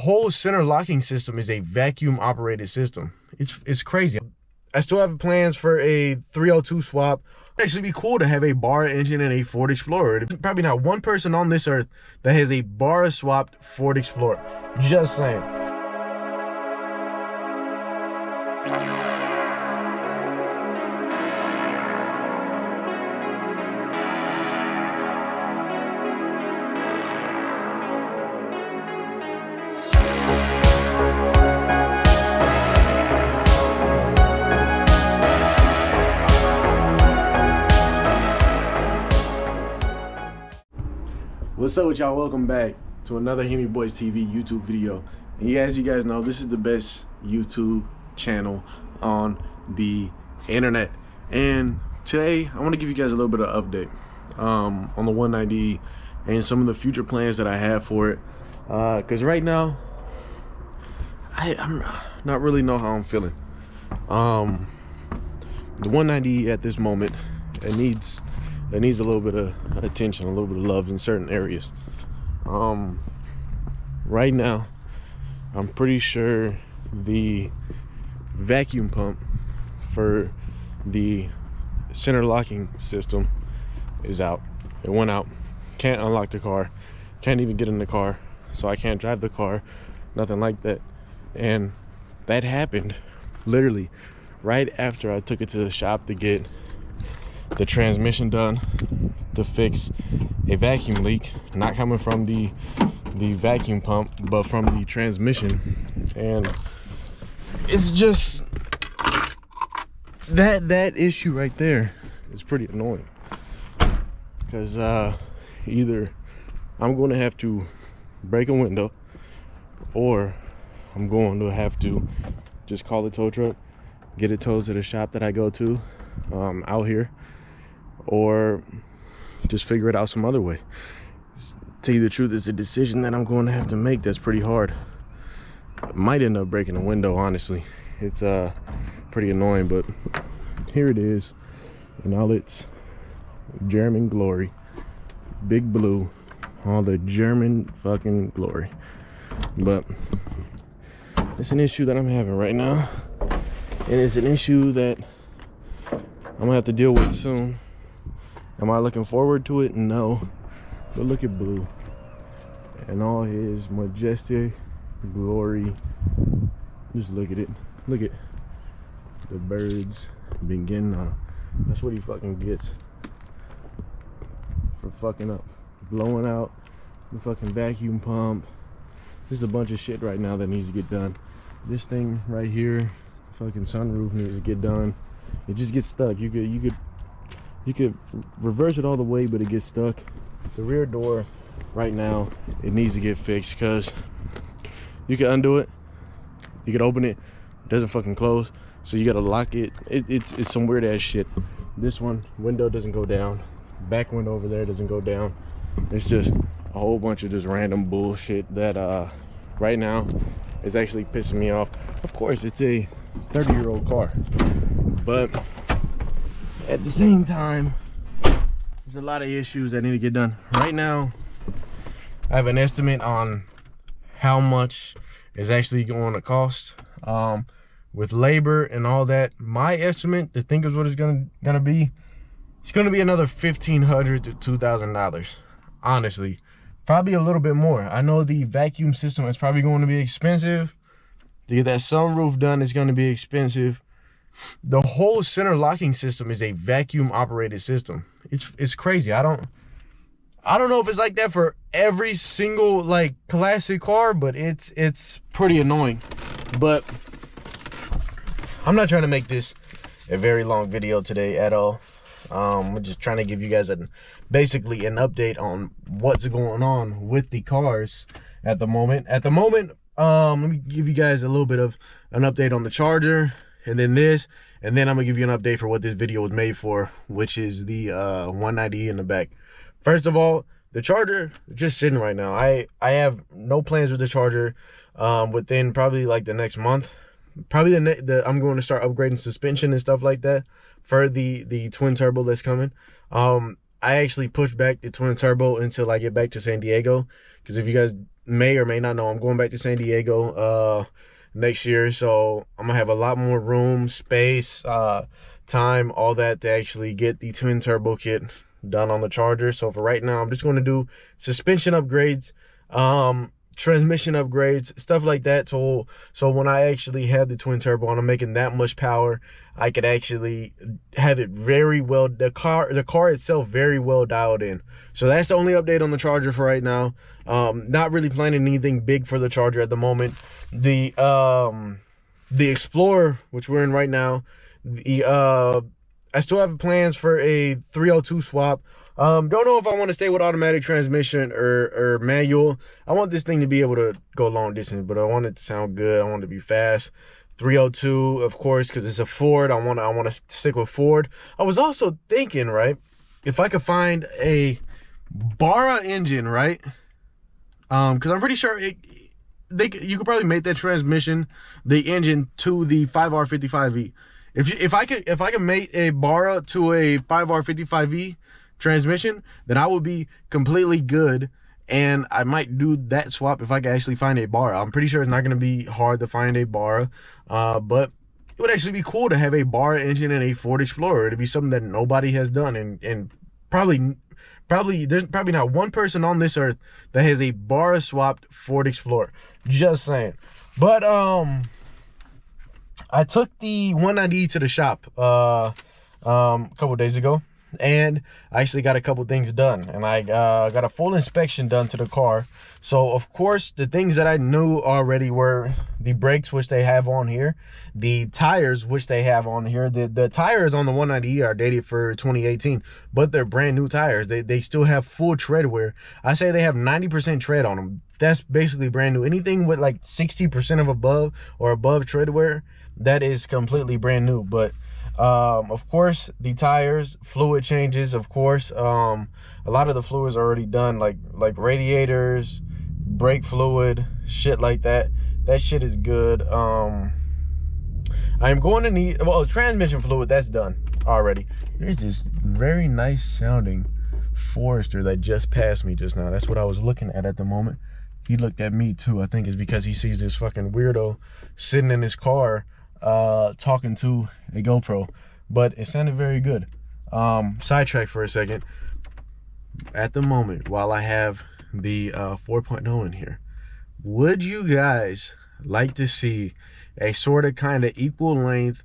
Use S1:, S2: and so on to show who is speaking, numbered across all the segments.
S1: whole center locking system is a vacuum operated system. It's crazy. I still have plans for a 302 swap. It'd actually be cool to have a bar engine and a Ford Explorer. There's probably not one person on this earth that has a bar swapped Ford Explorer. Just saying. What's up with y'all? Welcome back to another Hemi Boys TV YouTube video. And as you guys know, this is the best YouTube channel on the internet. And today I want to give you guys a little bit of update on the 190 and some of the future plans that I have for it. Because right now I'm not really know how I'm feeling. The 190 at this moment, it needs a little bit of attention, a little bit of love in certain areas. Right now I'm pretty sure the vacuum pump for the center locking system is out. It went out. Can't unlock the car, can't even get in the car, so I can't drive the car, nothing like that. And that happened literally right after I took it to the shop to get the transmission done to fix a vacuum leak, not coming from the vacuum pump but from the transmission. And it's just that issue right there is pretty annoying, because either I'm going to have to break a window, or I'm going to have to just call a tow truck, get it towed to the shop that I go to out here, or just figure it out some other way. To tell you the truth, it's a decision that I'm going to have to make that's pretty hard. I might end up breaking a window, honestly. It's pretty annoying, but here it is in all its German glory. Big blue, all the German fucking glory. But it's an issue that I'm having right now, and it's an issue that I'm gonna have to deal with soon. Am I looking forward to it? No. But look at Blue and all his majestic glory. Just look at it. Look at the birds been getting on him. That's what he fucking gets for fucking up, blowing out the fucking vacuum pump. There's a bunch of shit right now that needs to get done. This thing right here, fucking sunroof, needs to get done. It just gets stuck. You could reverse it all the way, but it gets stuck. The rear door right now, it needs to get fixed, because you can undo it, you can open it, it doesn't fucking close, so you gotta lock it. It's some weird ass shit. This window doesn't go down, back window over there doesn't go down. It's just a whole bunch of just random bullshit that right now is actually pissing me off. Of course, it's a 30-year-old car, but at the same time, there's a lot of issues that need to get done. Right now, I have an estimate on how much is actually going to cost with labor and all that. My estimate, to think of what it's gonna be, it's gonna be another $1,500 to $2,000. Honestly, probably a little bit more. I know the vacuum system is probably going to be expensive. To get that sunroof done, it's going to be expensive. The whole center locking system is a vacuum operated system. It's crazy. I don't know if it's like that for every single like classic car, but it's pretty annoying. But I'm not trying to make this a very long video today at all. I'm just trying to give you guys basically an update on what's going on with the cars at the moment. Let me give you guys a little bit of an update on the Charger, and then this, and then I'm gonna give you an update for what this video was made for, which is the 190 in the back. First of all, the Charger just sitting right now. I have no plans with the Charger within probably like the next month. Probably I'm going to start upgrading suspension and stuff like that for the twin turbo that's coming. I actually pushed back the twin turbo until I get back to San Diego, because if you guys may or may not know, I'm going back to San Diego next year, so I'm gonna have a lot more room, space, time, all that, to actually get the twin turbo kit done on the Charger. So for right now, I'm just going to do suspension upgrades, transmission upgrades, stuff like that. So when I actually have the twin turbo and I'm making that much power, I could actually have it very well, the car itself very well dialed in. So that's the only update on the Charger for right now. Not really planning anything big for the Charger at the moment. The Explorer, which we're in right now, I still have plans for a 302 swap. Don't know if I want to stay with automatic transmission or manual. I want this thing to be able to go long distance, but I want it to sound good. I want it to be fast. 302, of course, because it's a Ford. I want to stick with Ford. I was also thinking, right, if I could find a Barra engine, right? Because I'm pretty sure you could probably make that transmission, the engine, to the 5R55E. If I could make a Barra to a 5R55E transmission, then I would be completely good, and I might do that swap if I could actually find a Barra. I'm pretty sure it's not going to be hard to find a Barra, but it would actually be cool to have a Barra engine in a Ford Explorer. It'd be something that nobody has done, and probably there's probably not one person on this earth that has a Barra swapped Ford Explorer. Just saying. But I took the 190 to the shop a couple days ago, and I actually got a couple things done, and I got a full inspection done to the car. So of course the things that I knew already were the brakes, which they have on here, the tires, which they have on here. The tires on the 190 are dated for 2018, but they're brand new tires. They still have full tread wear. I say they have 90% tread on them. That's basically brand new. Anything with like 60% of above tread wear, that is completely brand new. But of course the tires, fluid changes, of course, a lot of the fluids are already done, like radiators, brake fluid, shit like that. That shit is good. I'm going to need, well, transmission fluid, that's done already. There's this very nice sounding Forester that just passed me just now. That's what I was looking at the moment. He looked at me too. I think it's because he sees this fucking weirdo sitting in his car talking to a GoPro, but it sounded very good. Sidetrack for a second. At the moment, while I have the 4.0 in here, would you guys like to see a sort of kind of equal length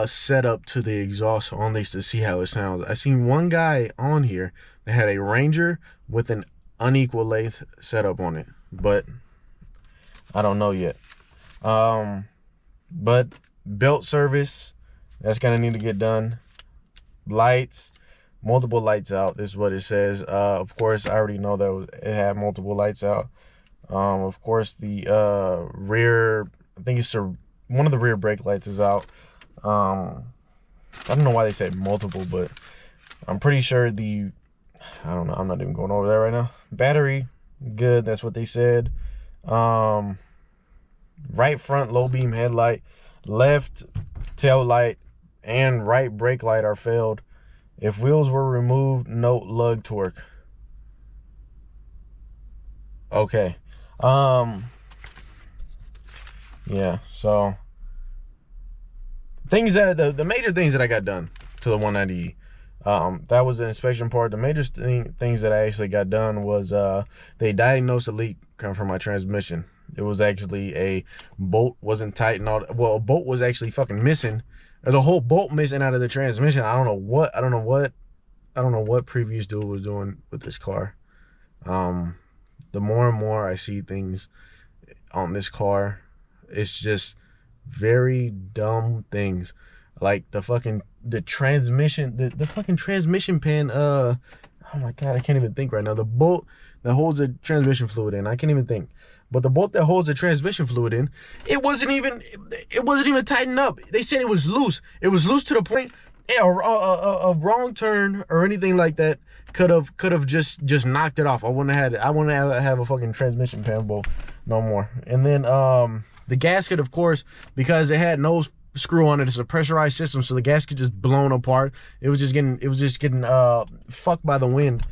S1: setup to the exhaust on this to see how it sounds? I seen one guy on here that had a Ranger with an unequal length setup on it, but I don't know yet. But belt service, that's gonna need to get done. Lights, multiple lights out, this is what it says. Of course I already know that it had multiple lights out. Of course the rear, I think it's one of the rear brake lights is out. I don't know why they say multiple, but I'm pretty sure I don't know, I'm not even going over there right now. Battery, good, that's what they said. Right front low beam headlight, left tail light, and right brake light are failed. If wheels were removed, note lug torque. Okay. Yeah, so things that the major things that I got done to the 190E. That was the inspection part. The major things that I actually got done was they diagnosed a leak coming from my transmission. It was actually a bolt wasn't tightened all. Well, a bolt was actually fucking missing. There's a whole bolt missing out of the transmission. I don't know what previous dude was doing with this car. The more and more I see things on this car, it's just very dumb things. Like the transmission, the fucking transmission pan, oh my god, I can't even think right now. The bolt that holds the transmission fluid in, I can't even think. But the bolt that holds the transmission fluid in, it wasn't even tightened up. They said it was loose. It was loose to the point a wrong turn or anything like that could have just knocked it off. I wouldn't have a fucking transmission pan bolt no more. And then the gasket, of course, because it had no screw on it, it's a pressurized system, so the gasket just blown apart. It was just getting fucked by the wind.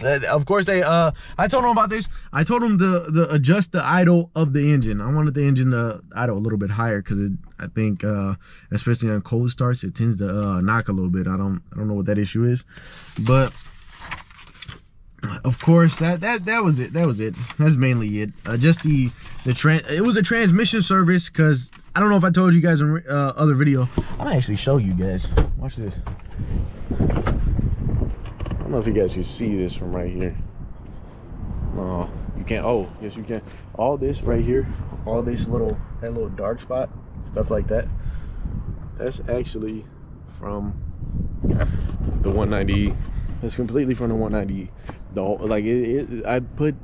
S1: Of course, I told them about this. I told them to adjust the idle of the engine. I wanted the engine to idle a little bit higher because I think, especially on cold starts, it tends to knock a little bit. I don't know what that issue is, but of course that was it. That was it. That's mainly it. Just it was a transmission service because I don't know if I told you guys in other video. I'm gonna actually show you guys. Watch this. I don't know if you guys can see this from right here. No, you can't. Oh, yes, you can. All this right here, all this that little dark spot, stuff like that. That's actually from the 190E. That's completely from the 190E. I put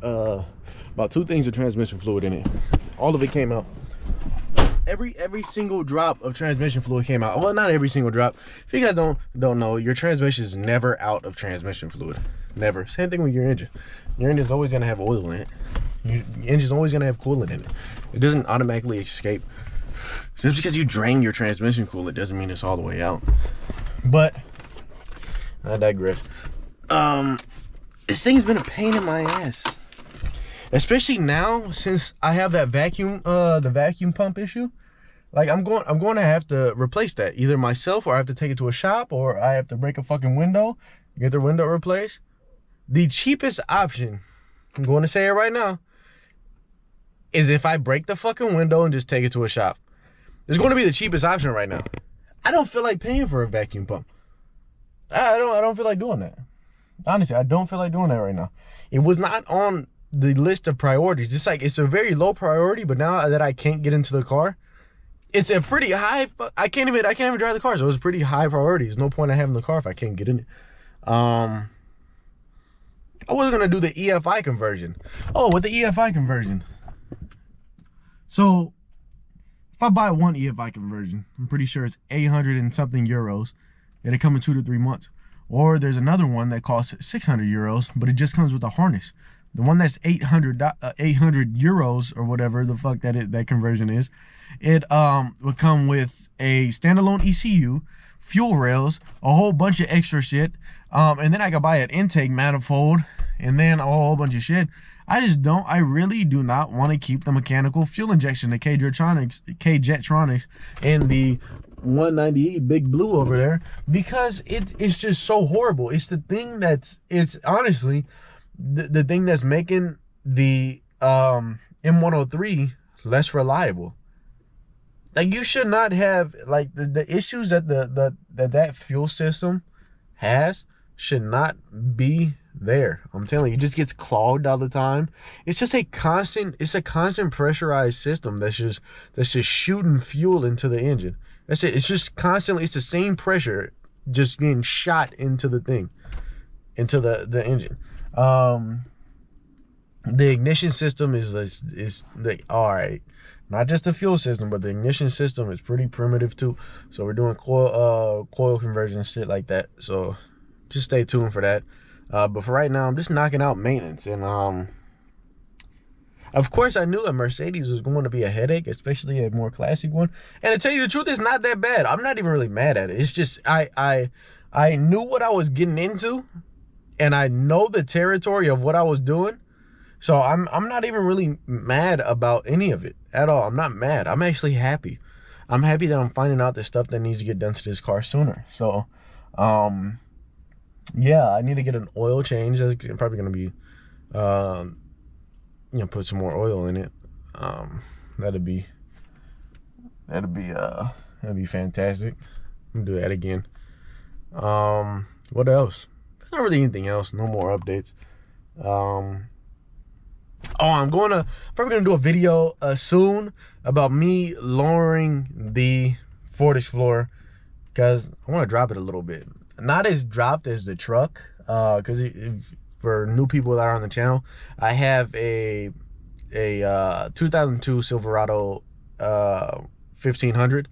S1: about 2 things of transmission fluid in it. All of it came out. Every single drop of transmission fluid came out. Well, not every single drop. If you guys don't know, your transmission is never out of transmission fluid. Never. Same thing with your engine. Your engine's always gonna have oil in it. Your engine's always gonna have coolant in it. It doesn't automatically escape. Just because you drain your transmission coolant doesn't mean it's all the way out. But I digress. This thing's been a pain in my ass. Especially now, since I have that vacuum, the vacuum pump issue. Like I'm going to have to replace that either myself, or I have to take it to a shop, or I have to break a fucking window, get the window replaced. The cheapest option, I'm going to say it right now, is if I break the fucking window and just take it to a shop. It's going to be the cheapest option right now. I don't feel like paying for a vacuum pump. I don't feel like doing that. Honestly, I don't feel like doing that right now. It was not on the list of priorities. It's like it's a very low priority, but now that I can't get into the car, it's a pretty high. I can't even drive the car, so it's a pretty high priority. There's no point in having the car if I can't get in it. I was gonna do the EFI conversion. Oh, with the EFI conversion. So if I buy one EFI conversion, I'm pretty sure it's 800 and something euros. It'll come in 2 to 3 months. Or there's another one that costs 600 euros, but it just comes with a harness. The one that's 800 euros or whatever the fuck that conversion is, it would come with a standalone ECU, fuel rails, a whole bunch of extra shit, and then I could buy an intake manifold, and then a whole bunch of shit. I really do not want to keep the mechanical fuel injection, the K-Jetronics, and the 190E Big Blue over there, because it's just so horrible. It's the thing it's honestly the thing that's making the M103 less reliable. Like, you should not have, like, the issues that that fuel system has should not be there. I'm telling you, it just gets clogged all the time. It's just a constant pressurized system that's just shooting fuel into the engine. That's it. It's just constantly, it's the same pressure just getting shot into the thing, into the engine. The ignition system is all right. Not just the fuel system, but the ignition system is pretty primitive too. So we're doing coil conversion, shit like that. So just stay tuned for that. But for right now, I'm just knocking out maintenance. And of course, I knew a Mercedes was going to be a headache, especially a more classic one. And to tell you the truth, it's not that bad. I'm not even really mad at it. It's just I knew what I was getting into, and I know the territory of what I was doing. So I'm not even really mad about any of it at all. I'm not mad. I'm actually happy. I'm happy that I'm finding out the stuff that needs to get done to this car sooner. So, yeah, I need to get an oil change. That's probably gonna be, put some more oil in it. That'd be fantastic. I'm gonna do that again. What else? There's not really anything else. No more updates. I'm probably gonna do a video soon about me lowering the Ford Explorer, because I want to drop it a little bit. Not as dropped as the truck, because for new people that are on the channel, I have a 2002 Silverado 1500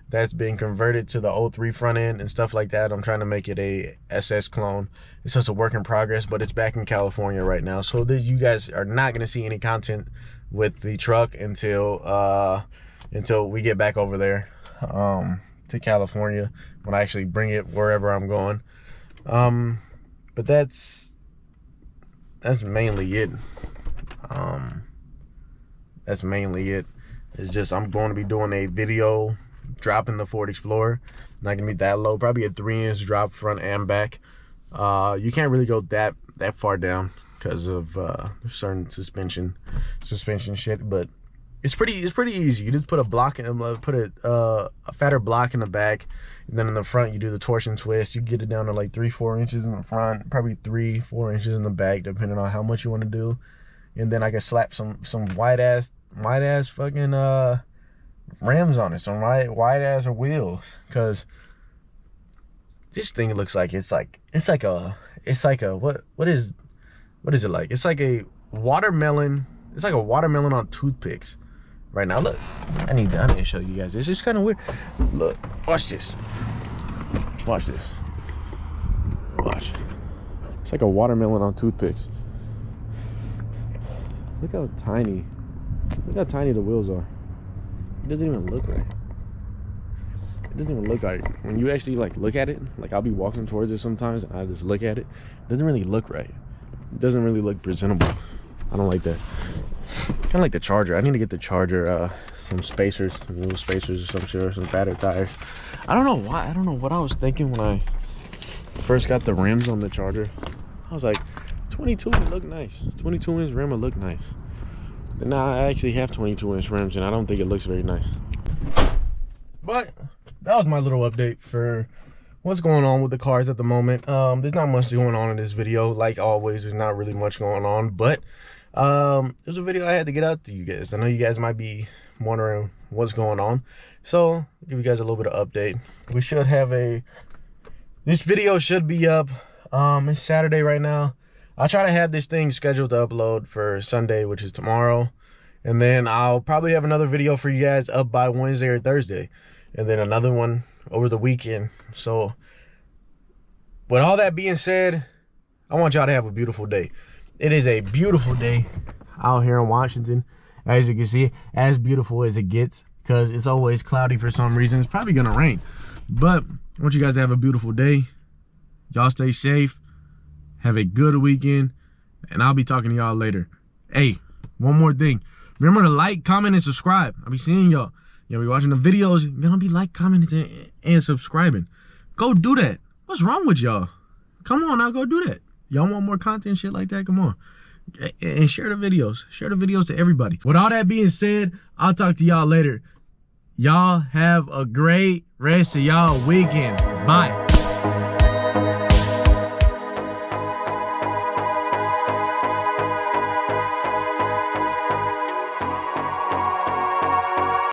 S1: that's been converted to the 03 front end and stuff like that. I'm trying to make it a SS clone. It's just a work in progress, but it's back in California right now. So you guys are not going to see any content with the truck until we get back over there to California, when I actually bring it wherever I'm going. But that's that's mainly it. That's mainly it. It's just I'm going to be doing a video dropping the Ford Explorer. Not gonna be that low, probably a 3-inch drop front and back. You can't really go that far down because of certain suspension shit, but it's pretty easy. You just put a block in, put a fatter block in the back, and then in the front you do the torsion twist. You get it down to like 3-4 inches in the front, probably 3-4 inches in the back, depending on how much you want to do. And then I can slap some wide ass fucking rims on it, some wide ass wheels, because this thing looks like it's like a what is it like? It's like a watermelon. It's like a watermelon on toothpicks. Right now, look. I need to show you guys this. It's kind of weird. Look, watch this. Watch this. Watch. It's like a watermelon on toothpicks. Look how tiny the wheels are. It doesn't even look right. It doesn't even look like, when you actually like look at it, like I'll be walking towards it sometimes and I just look at it, it doesn't really look right. It doesn't really look presentable. I don't like that. Kind of like the Charger. I need to get the Charger some spacers, some little spacers or some shit, or some fatter tires. I don't know why. I don't know what I was thinking when I first got the rims on the Charger. I was like, 22 would look nice. 22-inch rim would look nice. But now I actually have 22-inch rims and I don't think it looks very nice. But that was my little update for what's going on with the cars at the moment. There's not much going on in this video. Like always, there's not really much going on, but there's a video I had to get out to you guys. I know you guys might be wondering what's going on, so I'll give you guys a little bit of update. We should have this video should be up. It's Saturday right now. I'll try to have this thing scheduled to upload for Sunday, which is tomorrow, and then I'll probably have another video for you guys up by Wednesday or Thursday, and then another one over the weekend. So with all that being said, I want y'all to have a beautiful day. It is a beautiful day out here in Washington, as you can see, as beautiful as it gets, because it's always cloudy for some reason. It's probably gonna rain, but I want you guys to have a beautiful day. Y'all stay safe, have a good weekend, and I'll be talking to y'all later. Hey, one more thing, remember to like, comment, and subscribe. I'll be seeing y'all. You'll be watching the videos, you're gonna be like, commenting, and subscribing. Go do that. What's wrong with y'all? Come on now, go do that. Y'all want more content, shit like that? Come on. And share the videos. Share the videos to everybody. With all that being said, I'll talk to y'all later. Y'all have a great rest of y'all weekend. Bye.